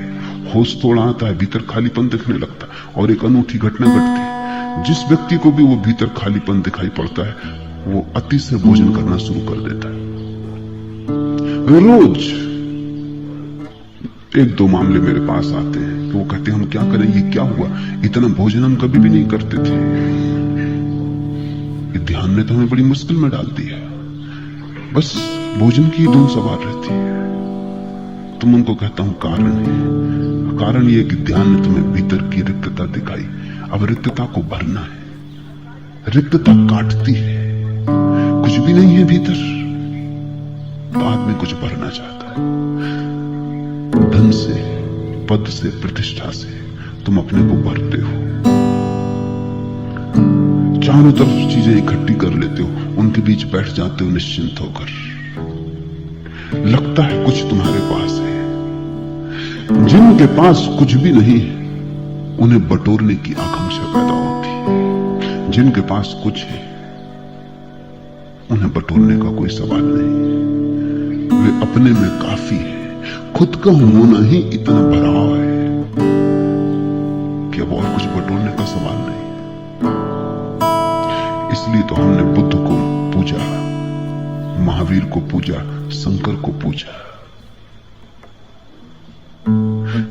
होश थोड़ा आता है, भीतर खालीपन दिखने लगता है। और एक अनूठी घटना घटती है, जिस व्यक्ति को भी वो भीतर खालीपन दिखाई पड़ता है वो अति से भोजन करना शुरू कर देता है। रोज 1-2 मामले मेरे पास आते हैं कि वो कहते हैं हम क्या करें, ये क्या हुआ, इतना भोजन हम कभी भी नहीं करते थे। ये ध्यान ने तो हमें बड़ी मुश्किल में डाल दिया। बस भोजन की धुन सवार रहती है। तुम उनको कहता हूं कारण है। कारण ये कि ध्यान ने तुम्हें भीतर की रिक्तता दिखाई। अब रिक्तता को भरना है। रिक्तता काटती है, कुछ भी नहीं है भीतर, तो आदमी कुछ भरना चाहता है। धन से, पद से, प्रतिष्ठा से तुम अपने को भरते हो। चारों तरफ चीजें इकट्ठी कर लेते हो, उनके बीच बैठ जाते हो निश्चिंत होकर। लगता है कुछ तुम्हारे पास है। जिनके पास कुछ भी नहीं है उन्हें बटोरने की आकांक्षा पैदा होती है। जिनके पास कुछ है उन्हें बटोरने का कोई सवाल नहीं। वे अपने में काफी है। खुद का होना ही इतना भराव है कि अब और कुछ बटोरने का सवाल नहीं। इसलिए तो हमने बुद्ध को पूजा, महावीर को पूजा, शंकर को पूजा,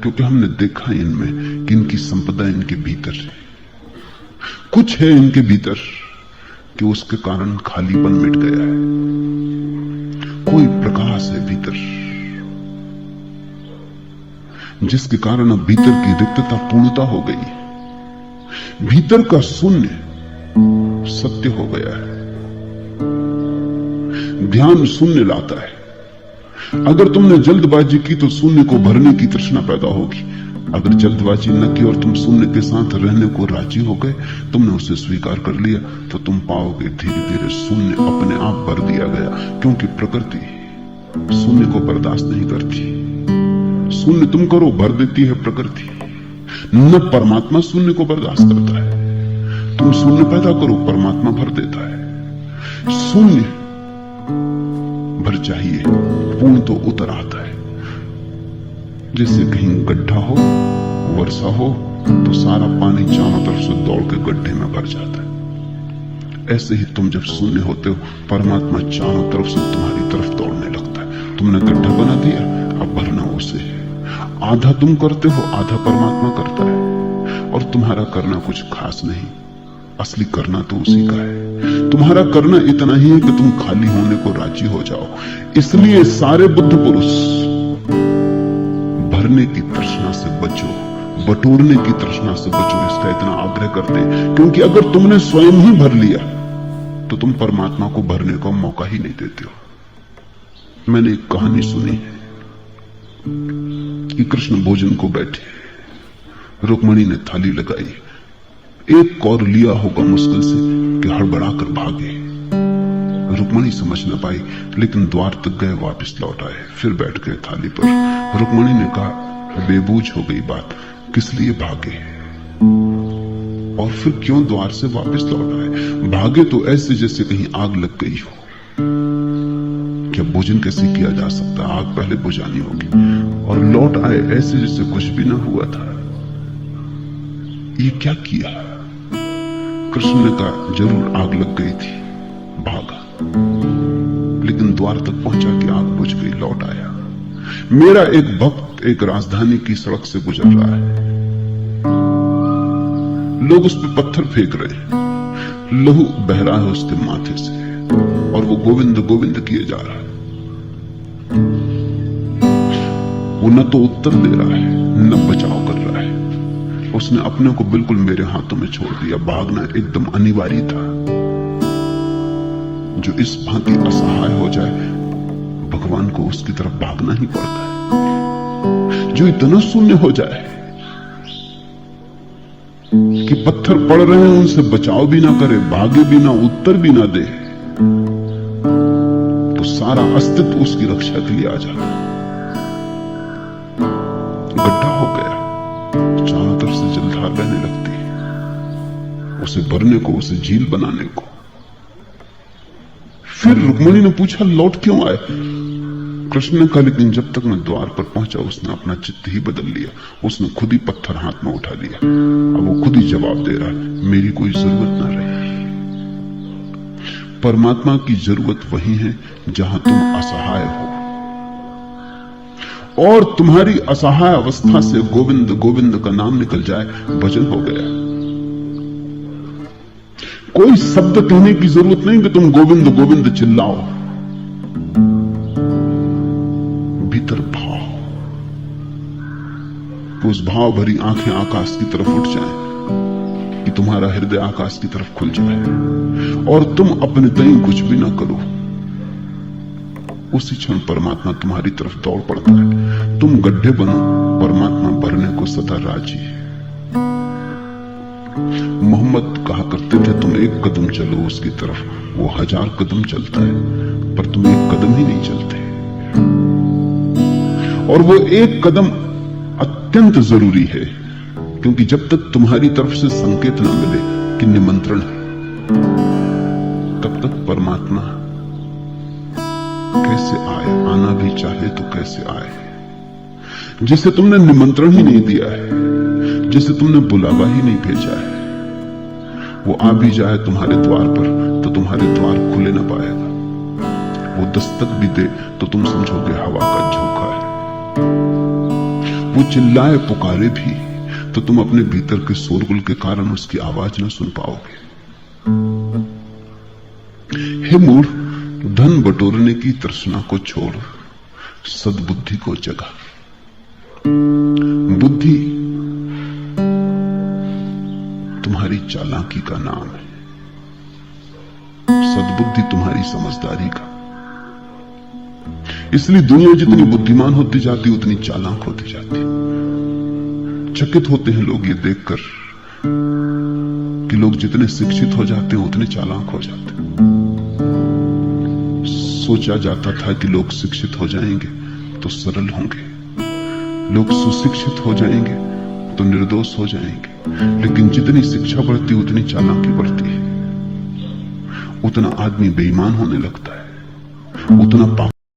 क्योंकि हमने देखा इनमें कि इनकी संपदा इनके भीतर है। कुछ है इनके भीतर कि उसके कारण खालीपन मिट गया है। कोई प्रकाश है भीतर जिसके कारण अब भीतर की रिक्तता पूर्णता हो गई। भीतर का शून्य सत्य हो गया है। ध्यान शून्य लाता है। अगर तुमने जल्दबाजी की तो शून्य को भरने की तृष्णा पैदा होगी। अगर जल्दबाजी न की और तुम शून्य के साथ रहने को राजी हो गए, तुमने उसे स्वीकार कर लिया, तो तुम पाओगे धीरे धीरे शून्य अपने आप भर दिया गया। क्योंकि प्रकृति शून्य को बर्दाश्त नहीं करती। शून्य तुम करो, भर देती है प्रकृति। न परमात्मा शून्य को बर्दाश्त करता है। तुम शून्य पैदा करो, परमात्मा भर देता है। शून्य भर चाहिए, पूर्ण तो उतर आता है। जैसे कहीं गड्ढा हो, वर्षा हो, तो सारा पानी चारों तरफ से दौड़ के गड्ढे में भर जाता है। ऐसे ही तुम जब शून्य होते हो, परमात्मा चारों तरफ से तुम्हारी तरफ दौड़ने लगता है। तुमने गड्ढा बना दिया, अब भरना उसे है। आधा तुम करते हो, आधा परमात्मा करता है। और तुम्हारा करना कुछ खास नहीं, असली करना तो उसी का है। तुम्हारा करना इतना ही है कि तुम खाली होने को राजी हो जाओ। इसलिए सारे बुद्ध पुरुष भरने की तृष्णा से बचो, बटोरने की तृष्णा से बचो, इसका इतना आग्रह करते हैं। क्योंकि अगर तुमने स्वयं ही भर लिया तो तुम परमात्मा को भरने का मौका ही नहीं देते हो। मैंने एक कहानी सुनी है कि कृष्ण भोजन को बैठे, रुक्मणी ने थाली लगाई, एक कौर लिया होगा मुश्किल से कि हड़बड़ाकर भागे। रुक्मणी समझ न पाई, लेकिन द्वार तक गए, वापस लौट आए, फिर बैठ गए थाली पर। रुक्मणी ने कहा, बेबूझ हो गई बात, किस लिए भागे और फिर क्यों द्वार से वापस लौट आए? भागे तो ऐसे जैसे कहीं आग लग गई हो। क्या भोजन कैसे किया जा सकता? आग पहले बुझानी होगी। और लौट आए ऐसे जैसे कुछ भी ना हुआ था। ये क्या किया? कृष्ण ने कहा, जरूर आग लग गई थी, भागा, लेकिन द्वार तक पहुंचा कि आग बुझ गई, लौट आया। मेरा एक भक्त एक राजधानी की सड़क से गुजर रहा है, लोग उस पर पत्थर फेंक रहे हैं, लहू बह रहा है उसके माथे से, और वो गोविंद गोविंद किए जा रहा है। वो न तो उत्तर दे रहा है, न बचाव कर रहा है। उसने अपने को बिल्कुल मेरे हाथों में छोड़ दिया। भागना एकदम अनिवार्य था। जो इस भांति असहाय हो जाए, भगवान को उसकी तरफ भागना ही पड़ता है। जो इतना शून्य हो जाए कि पत्थर पड़ रहे हैं, उनसे बचाव भी ना करे, भागे भी ना, उत्तर भी ना दे, तो सारा अस्तित्व उसकी रक्षा के लिए आ जाता। गड्ढा हो गया, चारों तरफ से जलधार बहने लगती है, उसे भरने को, उसे झील बनाने को। फिर रुक्मणी ने पूछा, लौट क्यों आए? कृष्ण ने कहा, लेकिन जब तक मैं द्वार पर पहुंचा, उसने अपना चित्त ही बदल लिया। उसने खुद ही पत्थर हाथ में उठा लिया। अब वो खुद ही जवाब दे रहा है, मेरी कोई जरूरत ना रही। परमात्मा की जरूरत वही है जहां तुम असहाय हो, और तुम्हारी असहाय अवस्था से गोविंद गोविंद का नाम निकल जाए, भजन हो गया। कोई शब्द कहने की जरूरत नहीं कि तुम गोविंद गोविंद चिल्लाओ। भीतर भाव, उस भाव भरी आंखें आकाश की तरफ उठ जाएं, कि तुम्हारा हृदय आकाश की तरफ खुल जाए, और तुम अपने तई कुछ भी ना करो। उसी क्षण परमात्मा तुम्हारी तरफ दौड़ पड़ता है। तुम गड्ढे बनो, परमात्मा भरने को सदा राजी है। मोहम्मद कहा करते थे, तुम एक कदम चलो उसकी तरफ, वो 1000 कदम चलता है, पर तुम एक कदम ही नहीं चलते। और वो एक कदम अत्यंत जरूरी है, क्योंकि जब तक तुम्हारी तरफ से संकेत ना मिले कि निमंत्रण है, तब तक परमात्मा कैसे आए? आना भी चाहे तो कैसे आए? जिसे तुमने निमंत्रण ही नहीं दिया है, जिसे तुमने बुलावा ही नहीं भेजा है, वो आ भी जाए तुम्हारे द्वार पर तो तुम्हारे द्वार खुले ना पाएगा। वो दस्तक भी दे तो तुम समझोगे हवा का झोंका है। वो चिल्लाए पुकारे भी तो तुम अपने भीतर के शोरगुल के कारण उसकी आवाज न सुन पाओगे। हे मूढ़, धन बटोरने की तृष्णा को छोड़, सद्बुद्धि को जगा। बुद्धि तुम्हारी चालाकी का नाम है, सद्बुद्धि तुम्हारी समझदारी का। इसलिए दुनिया जितनी बुद्धिमान होती जाती उतनी चालाक होती जाती। चकित होते हैं लोग ये देखकर कि लोग जितने शिक्षित हो जाते हैं उतने चालाक हो जाते हैं। सोचा जाता था कि लोग शिक्षित हो जाएंगे तो सरल होंगे, लोग सुशिक्षित हो जाएंगे तो निर्दोष हो जाएंगे। लेकिन जितनी शिक्षा बढ़ती उतनी चालाकी बढ़ती है, उतना आदमी बेईमान होने लगता है, उतना